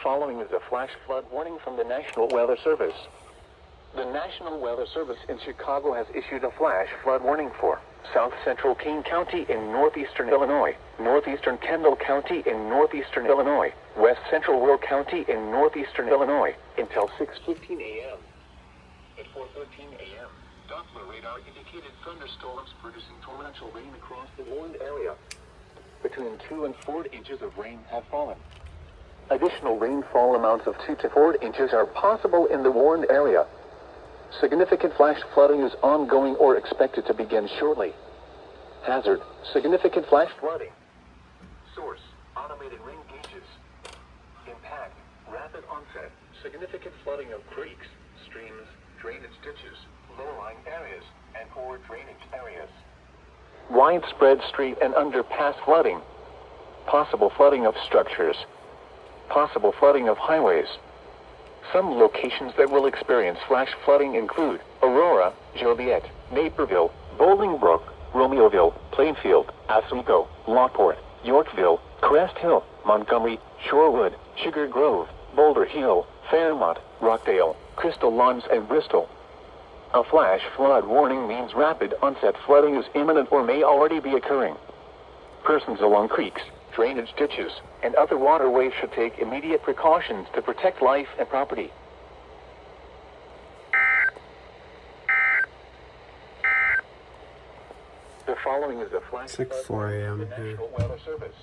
following is a flash flood warning from the National Weather Service. The National Weather Service in Chicago has issued a flash flood warning for South Central Kane County in northeastern Illinois, northeastern Kendall County in northeastern Illinois, west central Will County in northeastern Illinois, until 6:15 a.m. At 4:13 a.m., Doppler radar indicated thunderstorms producing torrential rain across the warned area. Between 2 and 4 inches of rain have fallen. Additional rainfall amounts of 2 to 4 inches are possible in the warned area. Significant flash flooding is ongoing or expected to begin shortly. Hazard: significant flash flooding. Source: automated rain gauges. Impact: rapid onset, significant flooding of creeks, streams, drainage ditches, low-lying areas, and poor drainage areas. Widespread street and underpass flooding. Possible flooding of structures. Possible flooding of highways. Some locations that will experience flash flooding include Aurora, Joliet, Naperville, Bolingbrook, Romeoville, Plainfield, Oswego, Lockport, Yorkville, Crest Hill, Montgomery, Shorewood, Sugar Grove, Boulder Hill, Fairmont, Rockdale, Crystal Lawns, and Bristol. A flash flood warning means rapid onset flooding is imminent or may already be occurring. Persons along creeks, drainage ditches, and other waterways should take immediate precautions to protect life and property. The following is a flash It's like flood 4 warning a.m. from the here. National Weather Service.